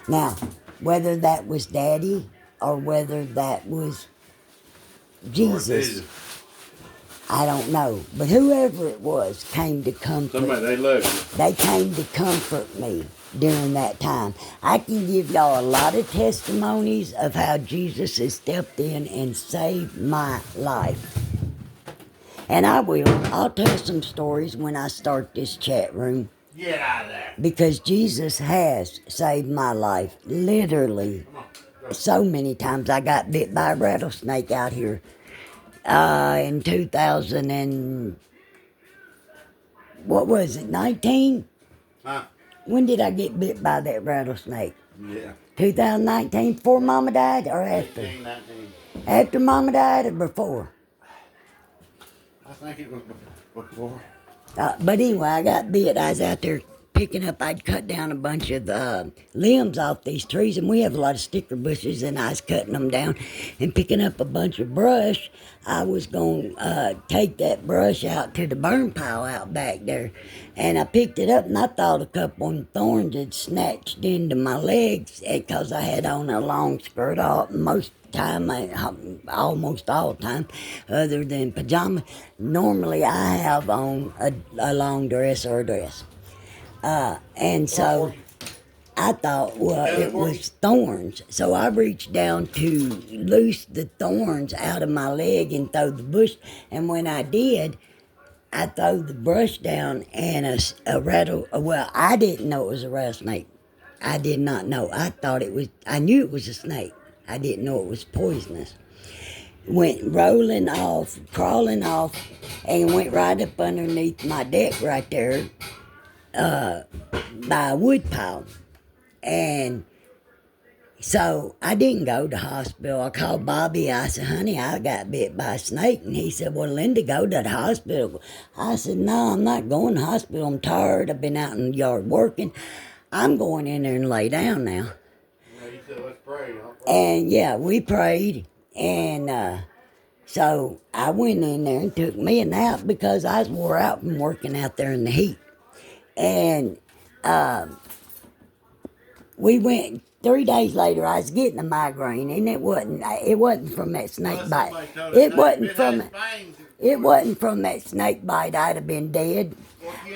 Now, whether that was Daddy or whether that was Jesus, I don't know. But whoever it was came to comfort. Somebody, they love you. They came to comfort me during that time. I can give y'all a lot of testimonies of how Jesus has stepped in and saved my life. And I will. I'll tell some stories when I start this chat room. Get out of there. Because Jesus has saved my life. Literally. So many times. I got bit by a rattlesnake out here. In 2000 and... What was it? 19? Huh? When did I get bit by that rattlesnake? Yeah. 2019? Before Mama died or after? 18, 19. After Mama died or before? I think it was before. But anyway, I got bit. I was out there picking up. I'd cut down a bunch of limbs off these trees, and we have a lot of sticker bushes, and I was cutting them down and picking up a bunch of brush. I was going to take that brush out to the burn pile out back there, and I picked it up, and I thought a couple of thorns had snatched into my legs because I had on a long skirt most time, almost all the time, other than pajama. Normally I have on a long dress or a dress. And so I thought, well, it was thorns. So I reached down to loose the thorns out of my leg and throw the bush. And when I did, I threw the brush down and a rattle, well, I didn't know it was a rattlesnake. I did not know. I knew it was a snake. I didn't know it was poisonous. Went rolling off, crawling off, and went right up underneath my deck right there by a wood pile. And so I didn't go to the hospital. I called Bobby. I said, honey, I got bit by a snake. And he said, well, Linda, go to the hospital. I said, no, I'm not going to the hospital. I'm tired. I've been out in the yard working. I'm going in there and lay down now. You said, let's pray. And yeah, we prayed, and so I went in there and took me a nap because I was wore out from working out there in the heat. And we went 3 days later. I was getting a migraine, and it wasn't from that snake bite. It wasn't from that snake bite. I'd have been dead.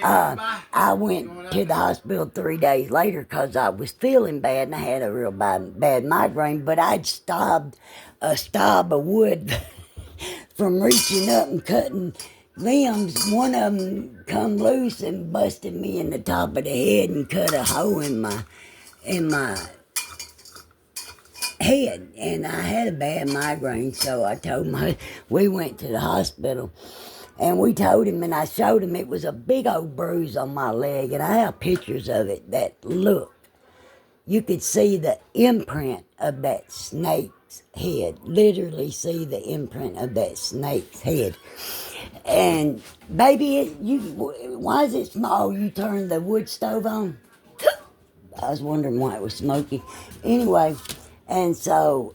I went to the hospital 3 days later because I was feeling bad and I had a real bad migraine, but I'd stabbed a stub of wood from reaching up and cutting limbs. One of them come loose and busted me in the top of the head and cut a hole in my head, and I had a bad migraine, so I told we went to the hospital. And we told him, and I showed him, it was a big old bruise on my leg, and I have pictures of it that look. You could see the imprint of that snake's head. Literally see the imprint of that snake's head. And baby, why is it small? You turned the wood stove on? I was wondering why it was smoky. Anyway, and so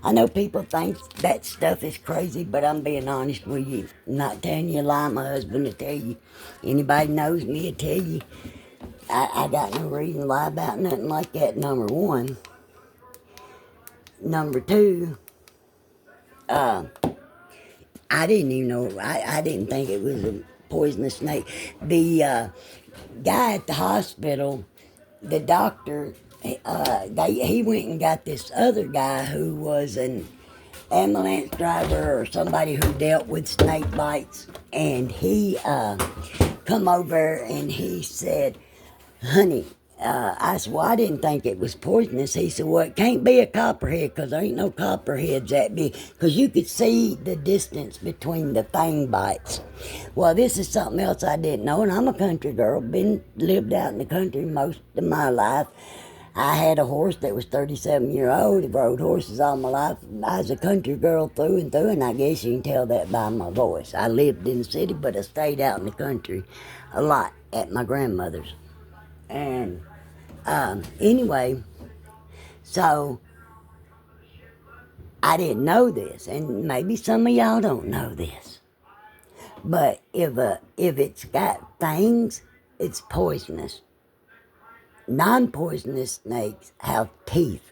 I know people think that stuff is crazy, but I'm being honest with you. I'm not telling you a lie. My husband will tell you. Anybody knows me will tell you. I got no reason to lie about nothing like that, number one. Number two, I didn't even know, I didn't think it was a poisonous snake. The guy at the hospital, the doctor, he went and got this other guy who was an ambulance driver or somebody who dealt with snake bites, and he come over and he said, honey, I said, well, I didn't think it was poisonous. He said, well, it can't be a copperhead because there ain't no copperheads that big. Because you could see the distance between the fang bites. Well, this is something else I didn't know, and I'm a country girl, lived out in the country most of my life. I had a horse that was 37 years old. I rode horses all my life. I was a country girl through and through, and I guess you can tell that by my voice. I lived in the city, but I stayed out in the country a lot at my grandmother's. And anyway, so I didn't know this, and maybe some of y'all don't know this. But if it's got fangs, it's poisonous. Non-poisonous snakes have teeth.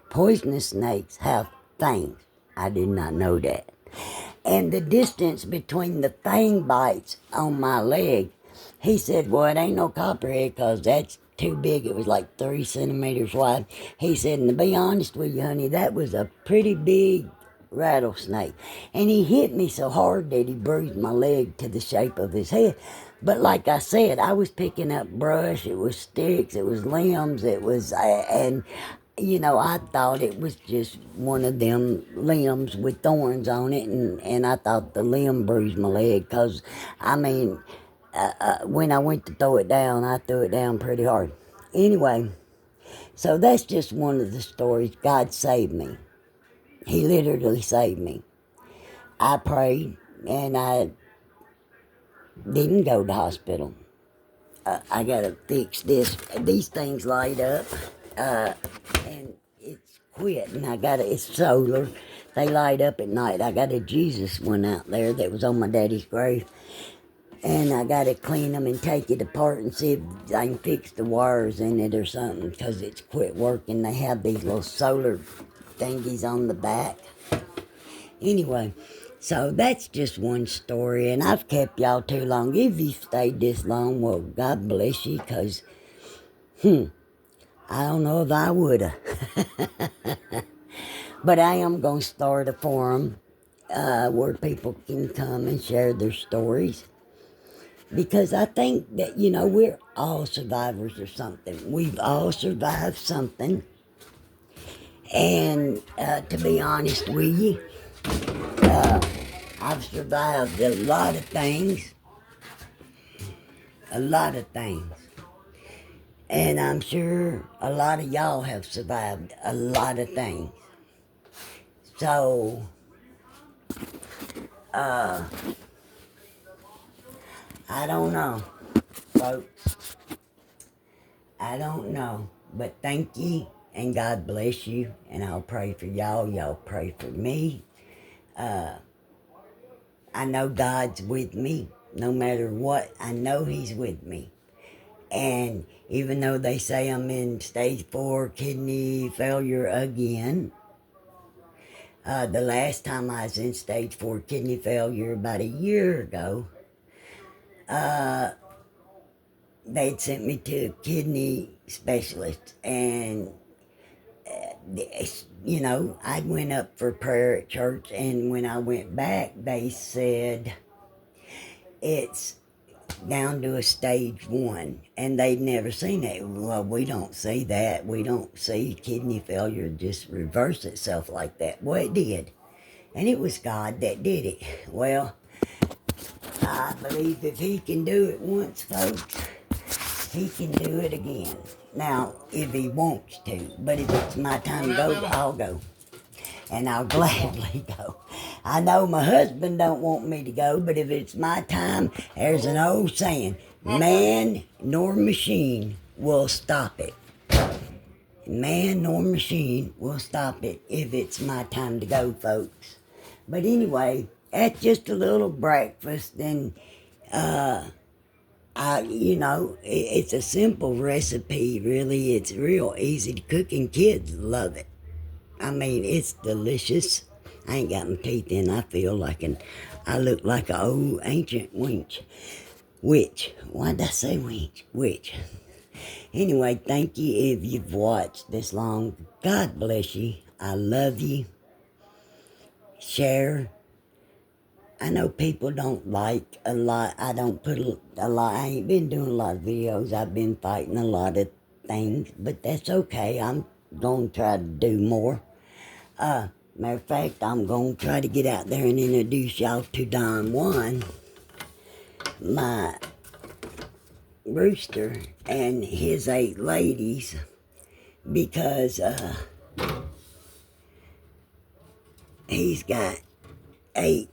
Poisonous snakes have fangs. I did not know that. And the distance between the fang bites on my leg, he said, well, it ain't no copperhead because that's too big. It was like 3 centimeters wide. He said, and to be honest with you, honey, that was a pretty big rattlesnake. And he hit me so hard that he bruised my leg to the shape of his head. But like I said, I was picking up brush, it was sticks, it was limbs, it was, and you know, I thought it was just one of them limbs with thorns on it, and I thought the limb bruised my leg, because, I mean, when I went to throw it down, I threw it down pretty hard. Anyway, so that's just one of the stories. God saved me. He literally saved me. I prayed, and I didn't go to the hospital. I gotta fix these things light up, and it's quit, and it's solar. They light up at night. I got a Jesus one out there that was on my daddy's grave, and I gotta clean them and take it apart and see if I can fix the wires in it or something, because it's quit working. They have these little solar thingies on the back. Anyway, so that's just one story, and I've kept y'all too long. If you stayed this long, well, God bless you, because, I don't know if I woulda. But I am going to start a forum where people can come and share their stories. Because I think that, we're all survivors of something. We've all survived something. And to be honest with you, I've survived a lot of things. A lot of things. And I'm sure a lot of y'all have survived a lot of things. So, I don't know, folks. I don't know. But thank you, and God bless you. And I'll pray for y'all. Y'all pray for me. I know God's with me. No matter what, I know He's with me. And even though they say I'm in stage 4 kidney failure again, the last time I was in stage 4 kidney failure about a year ago, they'd sent me to a kidney specialist. And, I went up for prayer at church. And when I went back, they said it's down to a stage 1, and they'd never seen it. Well, we don't see that. We don't see kidney failure just reverse itself like that. Well, it did, and it was God that did it. Well, I believe if He can do it once, folks, He can do it again. Now, if He wants to, but if it's my time to go, I'll go. And I'll gladly go. I know my husband don't want me to go, but if it's my time, there's an old saying, man nor machine will stop it. Man nor machine will stop it if it's my time to go, folks. But anyway, that's just a little breakfast, and it's a simple recipe, really. It's real easy to cook, and kids love it. I mean, it's delicious. I ain't got my teeth in. I feel like I look like an old ancient witch. Why'd I say witch? Witch. Anyway, thank you if you've watched this long. God bless you. I love you. Share. I know people don't like a lot. I don't put a lot. I ain't been doing a lot of videos. I've been fighting a lot of things, but that's okay. I'm gonna try to do more. Matter of fact, I'm gonna try to get out there and introduce y'all to Don Juan, my rooster, and his 8 ladies, because he's got 8.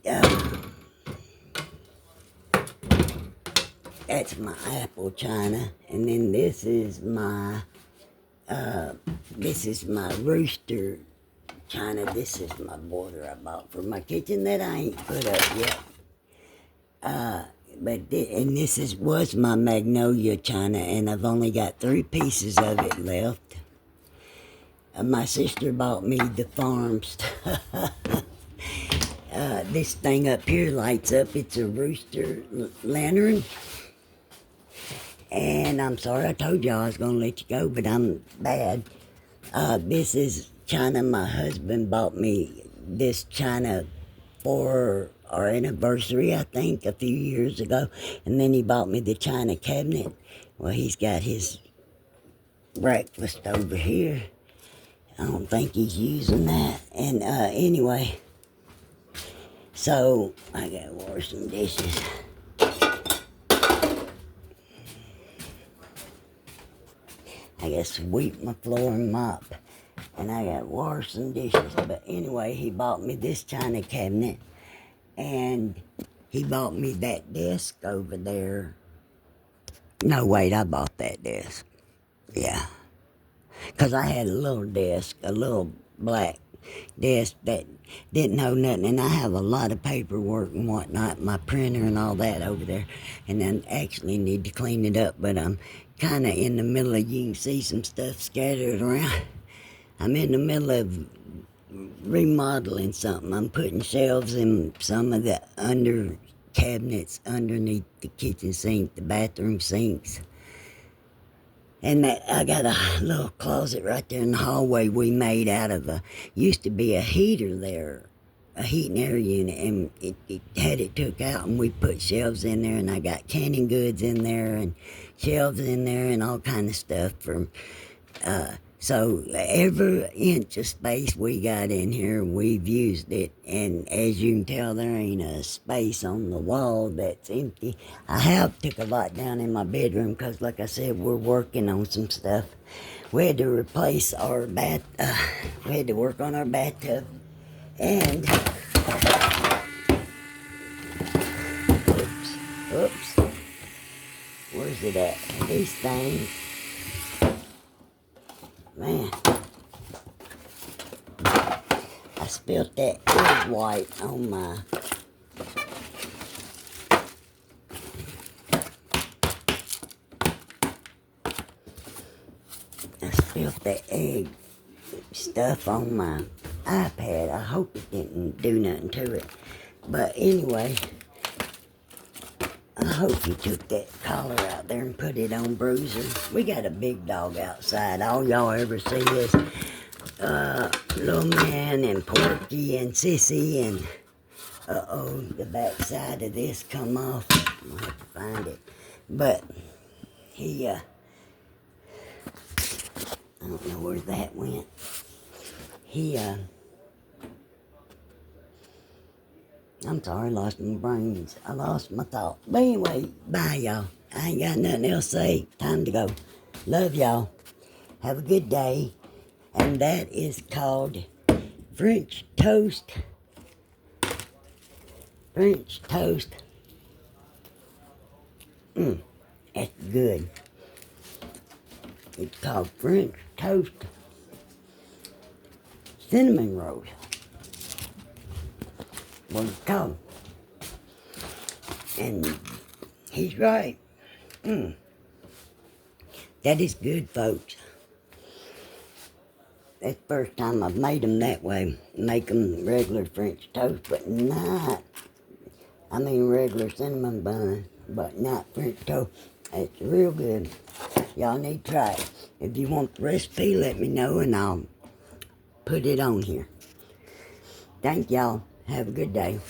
That's my apple china, and then this is my rooster china. This is my border I bought for my kitchen that I ain't put up yet. And this was my magnolia china, and I've only got 3 pieces of it left. My sister bought me the farm stuff. This thing up here lights up. It's a rooster lantern. And I'm sorry I told y'all I was going to let you go, but I'm bad. This is china. My husband bought me this china for our anniversary, I think, a few years ago. And then he bought me the china cabinet. Well, he's got his breakfast over here. I don't think he's using that. And anyway, so I got to wash some dishes. I got to sweep my floor and mop. And I got to wash some dishes. But anyway, he bought me this china cabinet. And he bought me that desk over there. No, wait, I bought that desk. Yeah. Because I had a little desk, a little black desk that didn't hold nothing. And I have a lot of paperwork and whatnot, my printer and all that over there. And I actually need to clean it up. But I'm kind of in the middle of, you can see some stuff scattered around. I'm in the middle of remodeling something. I'm putting shelves in some of the under cabinets underneath the kitchen sink, the bathroom sinks. And I got a little closet right there in the hallway we made out of used to be a heater there, a heat and air unit, and it had it took out, and we put shelves in there, and I got canning goods in there, and shelves in there, and all kind of stuff from, so every inch of space we got in here, we've used it. And as you can tell, there ain't a space on the wall that's empty. I have took a lot down in my bedroom because, like I said, we're working on some stuff. We had to replace our we had to work on our bathtub. And, oops, where's it at? These things. Man, I spilled that egg white on my egg stuff on my iPad. I hope it didn't do nothing to it. But anyway, I hope you took that collar out there and put it on Bruiser. We got a big dog outside. All y'all ever see is Little Man and Porky and Sissy and the back side of this come off. I'll have to find it. But he I don't know where that went. I'm sorry, I lost my brains. I lost my thought. But anyway, bye, y'all. I ain't got nothing else to say. Time to go. Love y'all. Have a good day. And that is called French toast. French toast. That's good. It's called French toast cinnamon rolls. What it's called. And he's right. That is good, folks. That's the first time I've made them that way. Make them regular French toast, but not, regular cinnamon bun, but not French toast. It's real good. Y'all need to try it. If you want the recipe, let me know and I'll put it on here. Thank y'all. Have a good day.